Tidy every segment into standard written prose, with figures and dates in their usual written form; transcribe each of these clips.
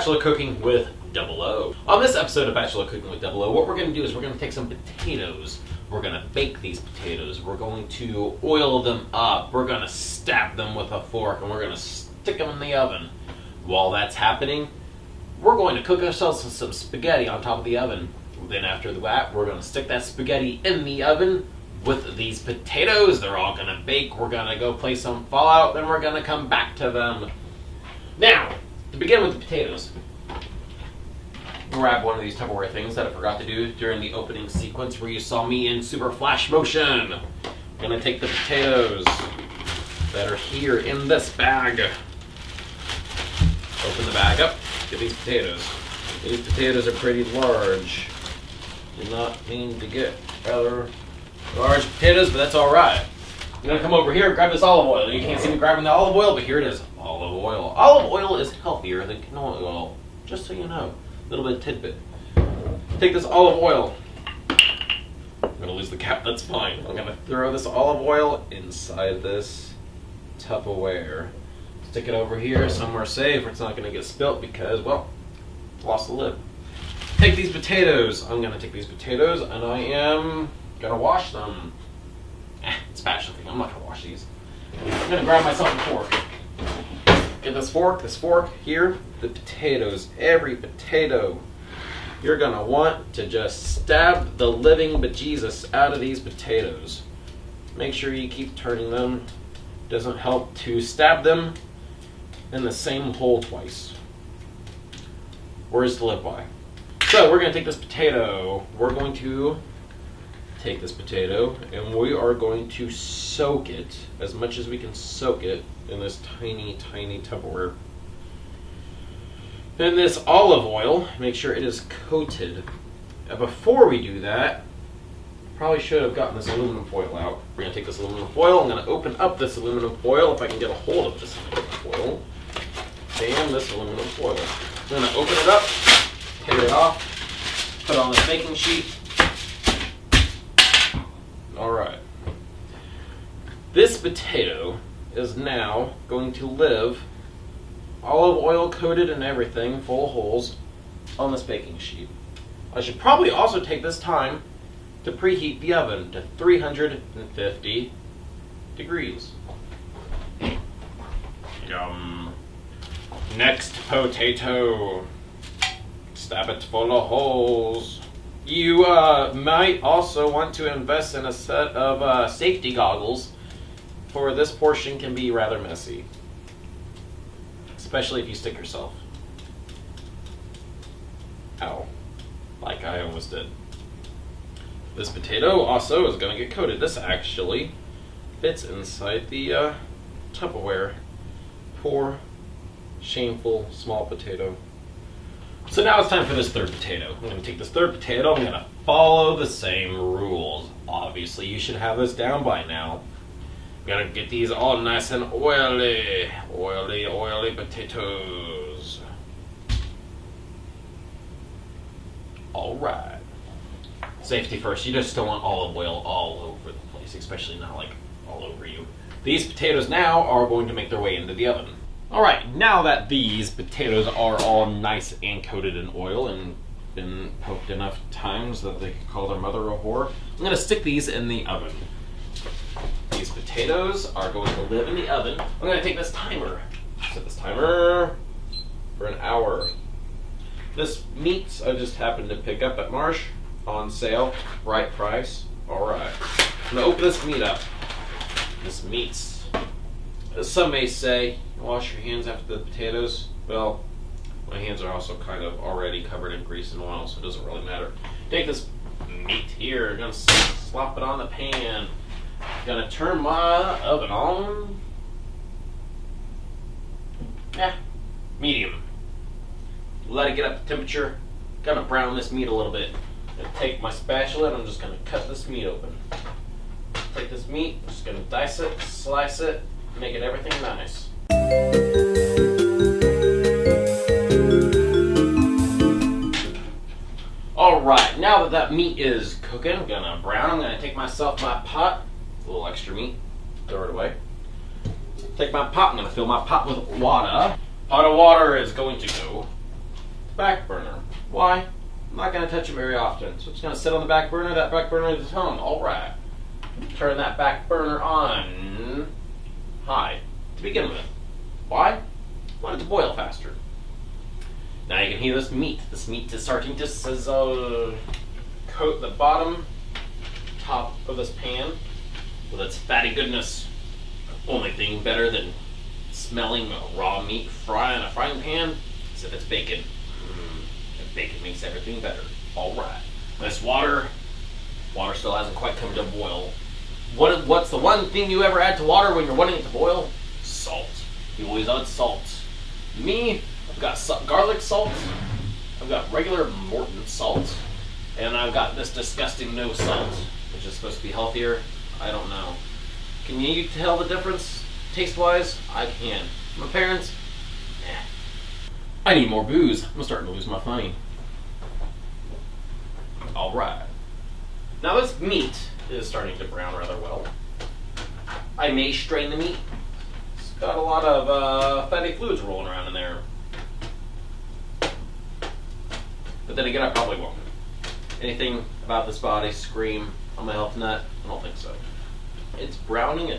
Bachelor Cooking with Double O. On this episode of Bachelor Cooking with Double O, what we're going to do is we're going to take some potatoes. We're going to bake these potatoes. We're going to oil them up. We're going to stab them with a fork, and we're going to stick them in the oven. While that's happening, we're going to cook ourselves some spaghetti on top of the oven. Then after that, we're going to stick that spaghetti in the oven with these potatoes. They're all going to bake. We're going to go play some Fallout. Then we're going to come back to them. Now, to begin with the potatoes, grab one of these Tupperware things that I forgot to do during the opening sequence where you saw me in super flash motion. I'm going to take the potatoes that are here in this bag. Open the bag up. Get these potatoes. These potatoes are pretty large. Do not mean to get rather large potatoes, but that's alright. I'm going to come over here and grab this olive oil. You can't see me grabbing the olive oil, but here it is. Olive oil. Olive oil is healthier than canola oil, just so you know. A little bit of tidbit. Take this olive oil. I'm going to lose the cap, that's fine. I'm going to throw this olive oil inside this Tupperware. Stick it over here somewhere safe where it's not going to get spilt because, well, lost the lid. Take these potatoes. I'm going to take these potatoes and I am going to wash them. It's Bachelor Cooking. I'm not going to wash these. I'm going to grab myself a fork. Get this fork here, the potatoes, every potato. You're going to want to just stab the living bejesus out of these potatoes. Make sure you keep turning them. Doesn't help to stab them in the same hole twice. Words to live by. So we're going to take this potato. We're going to take this potato and we are going to soak it as much as we can soak it in this tiny, tiny Tupperware. Then this olive oil, make sure it is coated. Before we do that, probably should have gotten this aluminum foil out. We're going to take this aluminum foil. I'm going to open up this aluminum foil if I can get a hold of this aluminum foil. Damn this aluminum foil. I'm going to open it up, take it off, put it on this baking sheet. Alright. This potato is now going to live olive oil coated and everything, full of holes, on this baking sheet. I should probably also take this time to preheat the oven to 350 degrees. Yum. Next potato. Stab it full of holes. You might also want to invest in a set of safety goggles, for this portion can be rather messy, especially if you stick yourself. Ow. Like I almost did. This potato also is going to get coated. This actually fits inside the Tupperware. Poor, shameful, small potato. So now it's time for this third potato. I'm going to take this third potato, I'm going to follow the same rules. Obviously, you should have this down by now. I'm going to get these all nice and oily. Oily, oily potatoes. Alright. Safety first. You just don't want olive oil all over the place, especially not like all over you. These potatoes now are going to make their way into the oven. Alright, now that these potatoes are all nice and coated in oil and been poked enough times that they could call their mother a whore, I'm going to stick these in the oven. These potatoes are going to live in the oven. I'm going to take this timer. Set this timer for an hour. This meat I just happened to pick up at Marsh on sale, right price. Alright, I'm going to open this meat up. This meat's, as some may say, wash your hands after the potatoes. Well, my hands are also kind of already covered in grease and oil, so it doesn't really matter. Take this meat here, I'm going to slop it on the pan. I'm going to turn my oven on. Medium. Let it get up to temperature. Going to brown this meat a little bit. I'm going to take my spatula and I'm just going to cut this meat open. Take this meat, I'm just going to dice it, slice it, make it everything nice. Alright, now that meat is cooking, I'm gonna brown. I'm gonna take myself my pot, a little extra meat, throw it away. Take my pot, I'm gonna fill my pot with water. Pot of water is going to go back burner. Why? I'm not going to touch it very often, so it's going to sit on the back burner. That back burner is hung. Alright. Turn that back burner on high to begin with. Why? I want it to boil faster. Now you can hear this meat. This meat is starting to sizzle. Coat the bottom, top of this pan with its fatty goodness. Only thing better than smelling raw meat fry in a frying pan is if it's bacon. And bacon makes everything better. Alright. This water still hasn't quite come to a boil. What's the one thing you ever add to water when you're wanting it to boil? Salt. You always add salt. Me, I've got garlic salt, I've got regular Morton salt, and I've got this disgusting no salt, which is supposed to be healthier. I don't know. Can you tell the difference taste-wise? I can. My parents? Nah. I need more booze. I'm starting to lose my funny. Alright. Now this meat is starting to brown rather well. I may strain the meat. It's got a lot of fatty fluids rolling around in there. But then again, I probably won't. Anything about this body scream I'm a health nut? I don't think so. It's browning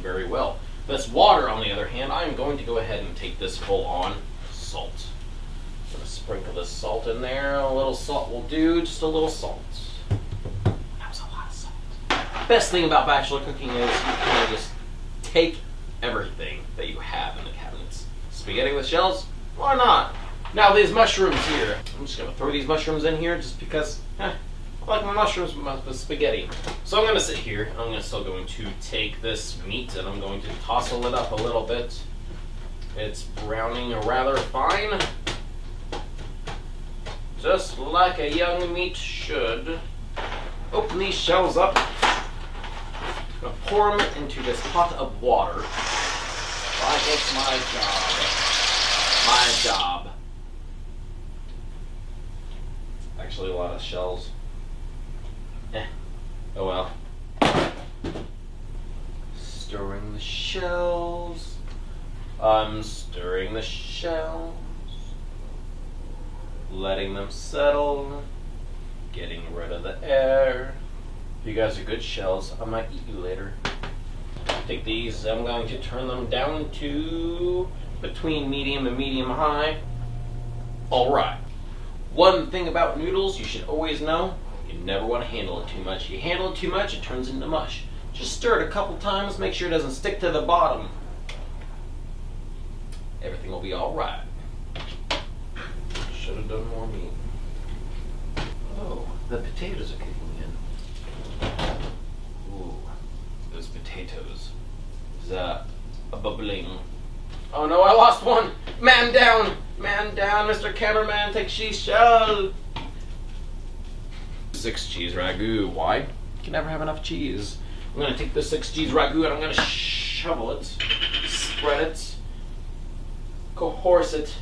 very well. This water, on the other hand, I'm going to go ahead and take this full on salt. I'm going to sprinkle this salt in there. A little salt will do, just a little salt. That was a lot of salt. Best thing about Bachelor Cooking is you can just take everything that you have in the cabinets. Spaghetti with shells? Why not? Now these mushrooms here, I'm just going to throw these mushrooms in here just because I like my mushrooms with spaghetti. So I'm going to sit here, I'm still going to take this meat and I'm going to tousle it up a little bit. It's browning rather fine, just like a young meat should. Open these shells up, I'm going to pour them into this pot of water. Like it's my job. My job. Actually, a lot of shells. Oh well. Stirring the shells. I'm stirring the shells. Letting them settle. Getting rid of the air. If you guys are good shells, I might eat you later. Take these, I'm going to turn them down to between medium and medium high. Alright. One thing about noodles you should always know, you never want to handle it too much. You handle it too much, it turns into mush. Just stir it a couple times, make sure it doesn't stick to the bottom. Everything will be alright. Should have done more meat. Oh, the potatoes are kicking in. Ooh, those potatoes. Is that a bubbling? Oh no, I lost one! Man down! Man down, Mr. Cameraman, take cheese shell! 6 cheese ragu. Why? You can never have enough cheese. I'm gonna take this 6 cheese ragu and I'm gonna shovel it, spread it, coerce it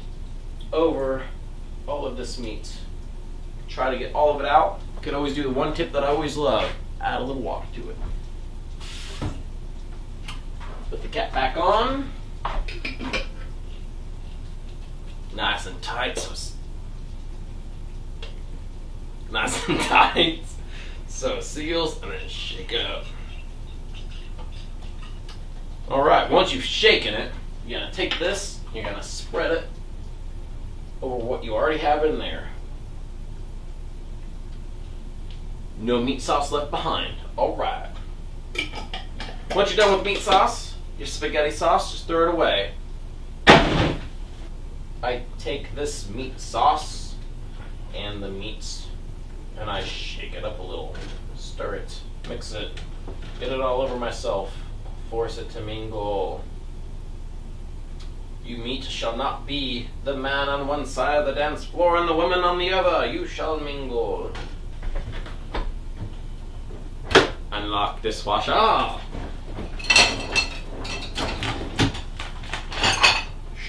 over all of this meat. Try to get all of it out. You can always do the one tip that I always love. Add a little water to it. Put the cap back on. Nice and tight, nice and tight, so it seals, and then shake it up. Alright, once you've shaken it, you're going to take this, you're going to spread it over what you already have in there. No meat sauce left behind. Alright. Once you're done with meat sauce, your spaghetti sauce, just throw it away. I take this meat sauce and the meats and I shake it up a little, stir it, mix it, get it all over myself, force it to mingle. You meat shall not be the man on one side of the dance floor and the woman on the other. You shall mingle. Unlock dishwasher.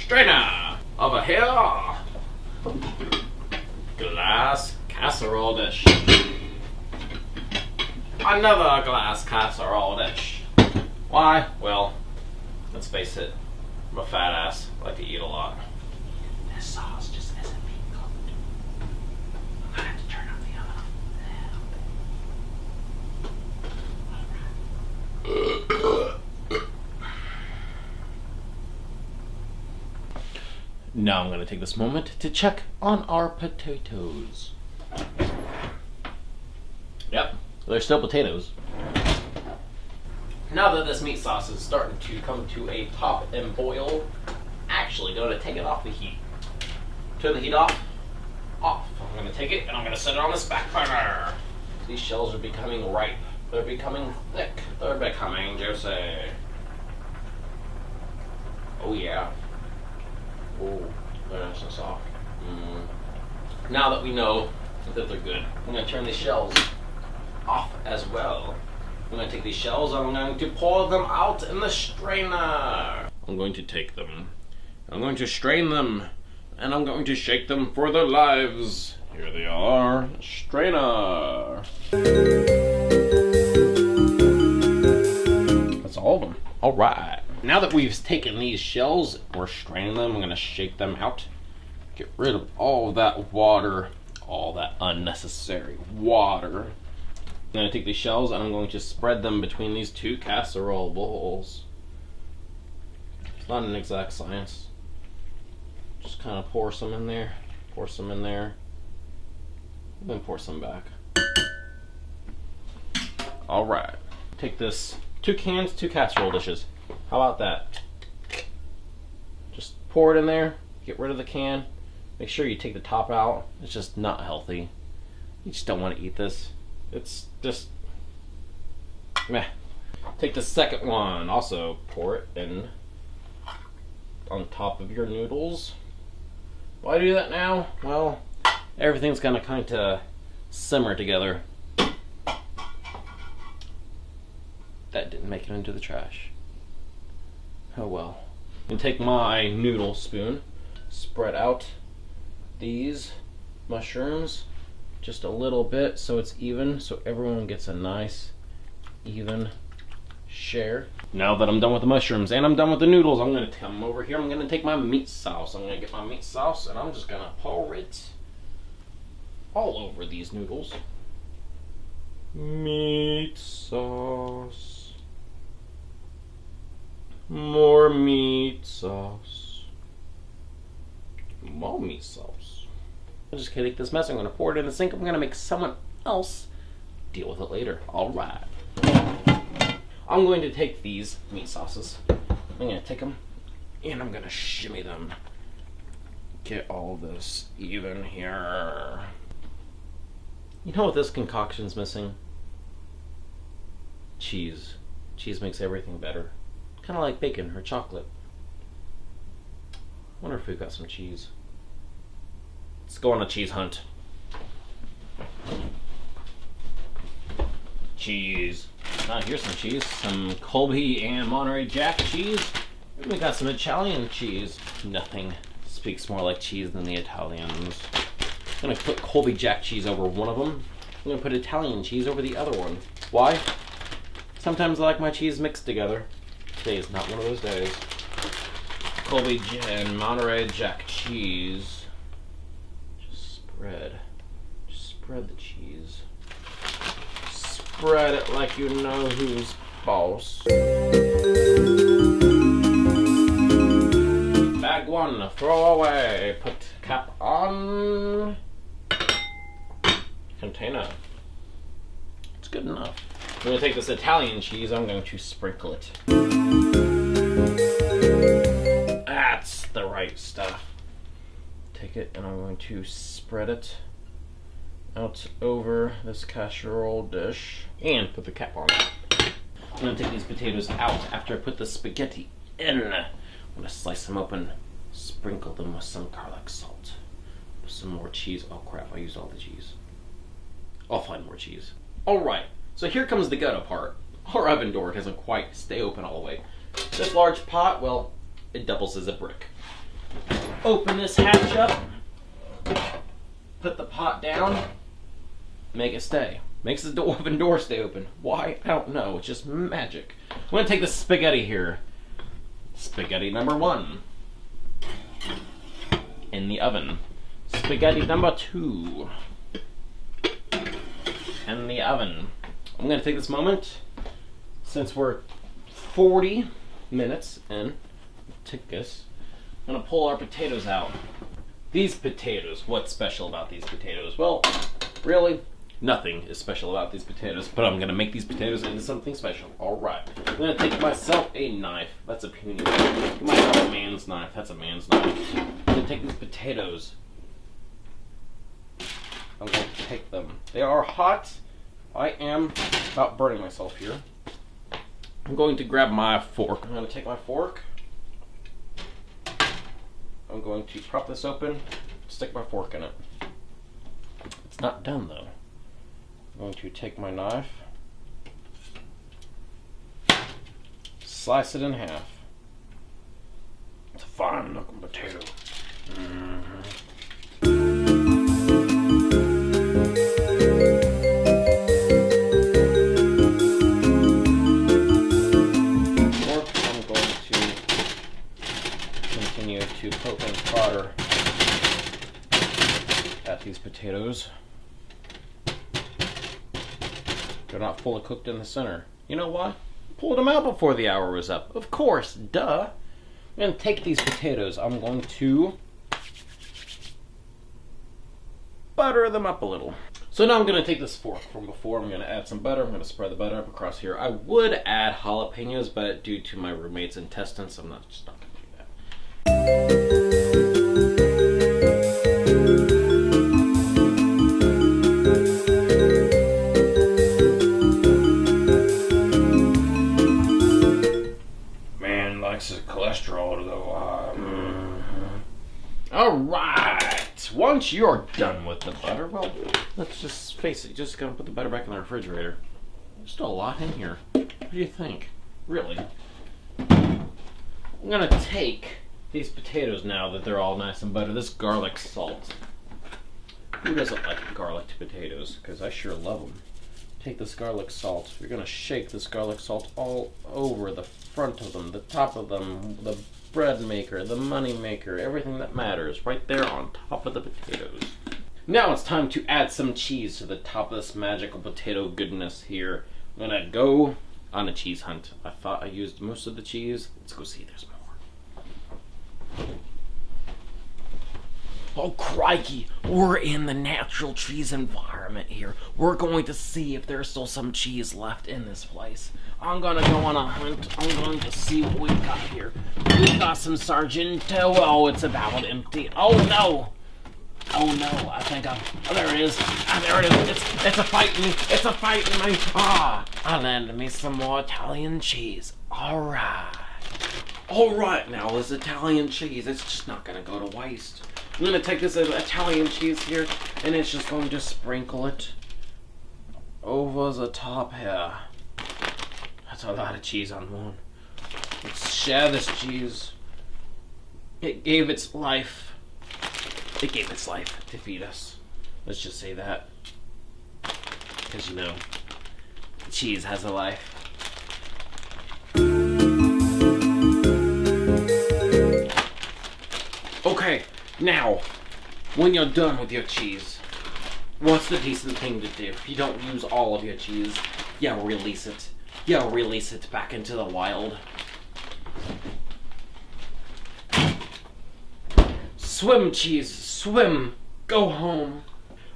Strainer. Over here. Glass casserole dish. Another glass casserole dish. Why? Well, let's face it, I'm a fat ass. I like to eat a lot. This sauce just isn't being cooked. Now I'm going to take this moment to check on our potatoes. Yep, they're still potatoes. Now that this meat sauce is starting to come to a pop and boil, actually going to take it off the heat. Turn the heat off. Off. I'm going to take it and I'm going to set it on this back burner. These shells are becoming ripe. They're becoming thick. They're becoming juicy. Oh yeah. Oh, they're nice and soft. Now that we know that they're good, I'm going to turn these shells off as well. I'm going to take these shells and I'm going to pour them out in the strainer. I'm going to take them. I'm going to strain them. And I'm going to shake them for their lives. Here they are. Strainer. That's all of them. All right. Now that we've taken these shells, we're straining them. I'm going to shake them out. Get rid of all of that water. All that unnecessary water. I'm going to take these shells and I'm going to spread them between these two casserole bowls. It's not an exact science. Just kind of pour some in there, pour some in there, and then pour some back. All right. Take this, 2 cans, 2 casserole dishes. How about that? Just pour it in there, get rid of the can. Make sure you take the top out. It's just not healthy. You just don't want to eat this. It's just meh. Take the second one, also pour it in on top of your noodles. Why do that now? Well, everything's gonna kind of simmer together. That didn't make it into the trash. Oh well. And take my noodle spoon, spread out these mushrooms just a little bit so it's even, so everyone gets a nice, even share. Now that I'm done with the mushrooms and I'm done with the noodles, I'm going to come over here. I'm going to take my meat sauce. I'm going to get my meat sauce and I'm just going to pour it all over these noodles. Meat sauce. More meat sauce. More meat sauce. I'm just going to take this mess. I'm going to pour it in the sink. I'm going to make someone else deal with it later. All right. I'm going to take these meat sauces. I'm going to take them and I'm going to shimmy them. Get all this even here. You know what this concoction's missing? Cheese. Cheese makes everything better. Kind of like bacon or chocolate. Wonder if we've got some cheese. Let's go on a cheese hunt. Cheese. Ah, here's some cheese. Some Colby and Monterey Jack cheese. We got some Italian cheese. Nothing speaks more like cheese than the Italians. I'm gonna put Colby Jack cheese over one of them. I'm gonna put Italian cheese over the other one. Why? Sometimes I like my cheese mixed together. Today is not one of those days. Colby and Monterey Jack cheese. Just spread the cheese. Spread it like you know who's boss. Bag one, throw away. Put cap on. Container. It's good enough. I'm going to take this Italian cheese, I'm going to sprinkle it. That's the right stuff. Take it and I'm going to spread it out over this casserole dish and put the cap on. I'm going to take these potatoes out after I put the spaghetti in. I'm going to slice them open, sprinkle them with some garlic salt. Put some more cheese. Oh crap, I used all the cheese. I'll find more cheese. Alright, so here comes the gutto part. Our oven door doesn't quite stay open all the way. This large pot, well, it doubles as a brick. Open this hatch up, put the pot down, make it stay. Makes the oven door stay open. Why? I don't know. It's just magic. I'm going to take the spaghetti here. Spaghetti number 1 in the oven. Spaghetti number 2 in the oven. I'm going to take this moment, since we're 40 minutes in, take this. I'm gonna pull our potatoes out. These potatoes, what's special about these potatoes? Well, really, nothing is special about these potatoes, but I'm gonna make these potatoes into something special. Alright, I'm gonna take myself a knife. That's a puny knife. You might have a man's knife. That's a man's knife. I'm gonna take these potatoes. I'm going to take them. They are hot. I am about burning myself here. I'm going to grab my fork. I'm going to take my fork. I'm going to prop this open, stick my fork in it. It's not done though. I'm going to take my knife, slice it in half. It's a fine looking potato. To poke and prod at these potatoes. They're not fully cooked in the center. You know why? Pulled them out before the hour was up. Of course, duh. I'm going to take these potatoes. I'm going to butter them up a little. So now I'm going to take this fork from before. I'm going to add some butter. I'm going to spread the butter up across here. I would add jalapenos, but due to my roommate's intestines, I'm just not going to do that. Man likes his cholesterol to go high. Alright, once you're done with the butter, well, let's just face it, just gonna put the butter back in the refrigerator. There's still a lot in here. What do you think? Really? I'm gonna take these potatoes now that they're all nice and buttered. This garlic salt. Who doesn't like garlic potatoes? Because I sure love them. Take this garlic salt. You're going to shake this garlic salt all over the front of them, the top of them, the bread maker, the money maker, everything that matters, right there on top of the potatoes. Now it's time to add some cheese to the top of this magical potato goodness here. I'm going to go on a cheese hunt. I thought I used most of the cheese. Let's go see if there's more. Oh crikey, we're in the natural cheese environment here. We're going to see if there's still some cheese left in this place. I'm gonna go on a hunt. I'm going to see what we've got here. We've got some Sargento. Oh, it's about empty. Oh no! Oh no, I think I'm... Oh, there it is. Ah, there it is. It's a fighting me. It's a fighting me. Ah, I landed me some more Italian cheese. Alright. Alright, now this Italian cheese, it's just not gonna go to waste. I'm gonna take this Italian cheese here, and it's just going to sprinkle it over the top here. That's a lot of cheese on one. Let's share this cheese. It gave its life. It gave its life to feed us. Let's just say that. Because you know, cheese has a life. Okay, now, when you're done with your cheese, what's the decent thing to do? If you don't use all of your cheese, you release it. You release it back into the wild. Swim, cheese, swim. Go home.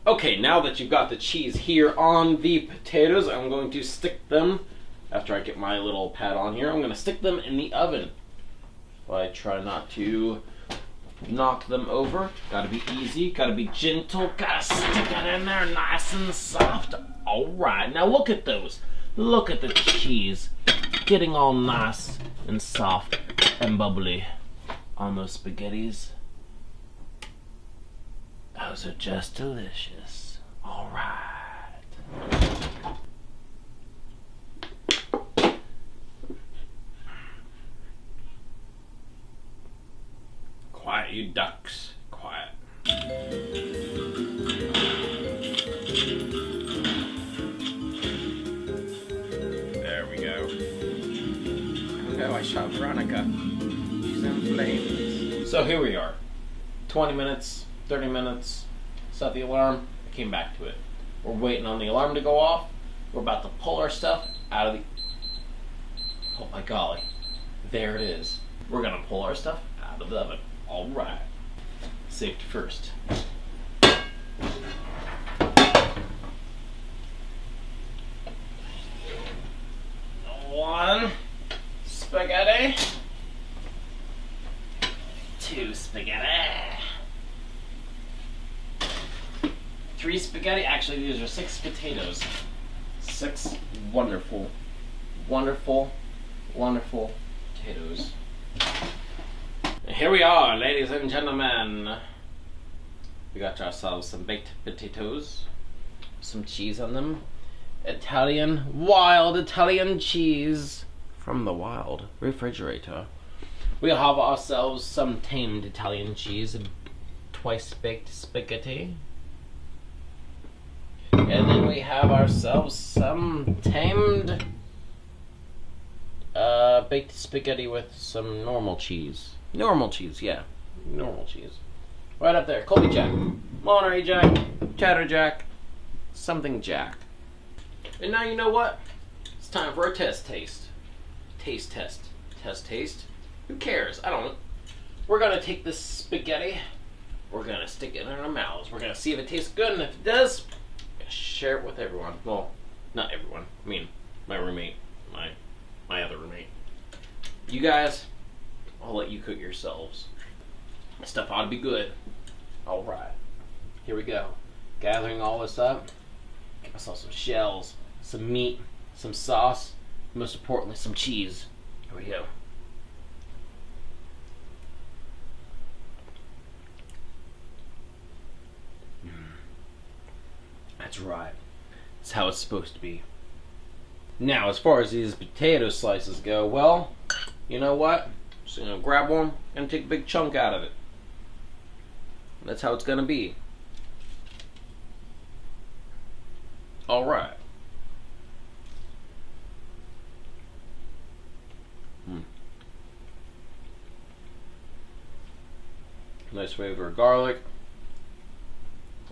Okay, now that you've got the cheese here on the potatoes, I'm going to stick them, after I get my little pad on here, I'm going to stick them in the oven. I try not to knock them over. Gotta be easy, gotta be gentle, gotta stick it in there nice and soft. Alright, now look at those. Look at the cheese getting all nice and soft and bubbly on those spaghettis. Those are just delicious. Alright. Quiet, you ducks. Quiet. There we go. Look how I shot Veronica. She's in flames. So here we are. 20 minutes, 30 minutes. Set the alarm. I came back to it. We're waiting on the alarm to go off. We're about to pull our stuff out of the... Oh my golly. There it is. We're gonna pull our stuff out of the oven. All right. Safety first. One spaghetti. Two spaghetti. Three spaghetti. Actually, these are 6 potatoes. 6 wonderful, wonderful, wonderful potatoes. And here we are, ladies and gentlemen. We got ourselves some baked potatoes, some cheese on them. Wild Italian cheese from the wild refrigerator. We have ourselves some tamed Italian cheese, twice baked spaghetti. And then we have ourselves some tamed baked spaghetti with some normal cheese. Normal cheese, yeah. Normal cheese. Right up there. Colby Jack. Monterey Jack. Cheddar Jack. Something Jack. And now you know what? It's time for a test taste. Taste test. Test taste? Who cares? I don't. We're going to take this spaghetti. We're going to stick it in our mouths. We're going to see if it tastes good. And if it does, share it with everyone. Well, not everyone. I mean, my roommate. My other roommate. You guys, I'll let you cook yourselves. This stuff ought to be good. Alright. Here we go. Gathering all this up. Get myself some shells, some meat, some sauce, and most importantly, some cheese. Here we go. That's right. That's how it's supposed to be. Now, as far as these potato slices go, well, you know what? Just gonna grab one and take a big chunk out of it. That's how it's gonna be. Alright. Nice flavor of garlic.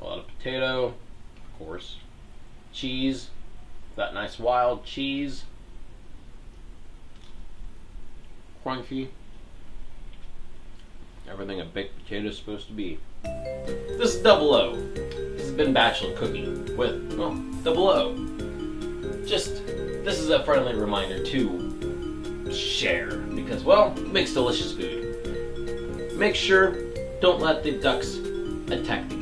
A lot of potato, of course. Cheese. That nice wild cheese. Crunchy. Everything a baked potato is supposed to be. This is Double O. This has been Bachelor Cooking with, well, Double O. Just, this is a friendly reminder to share because, well, it makes delicious food. Make sure, don't let the ducks attack the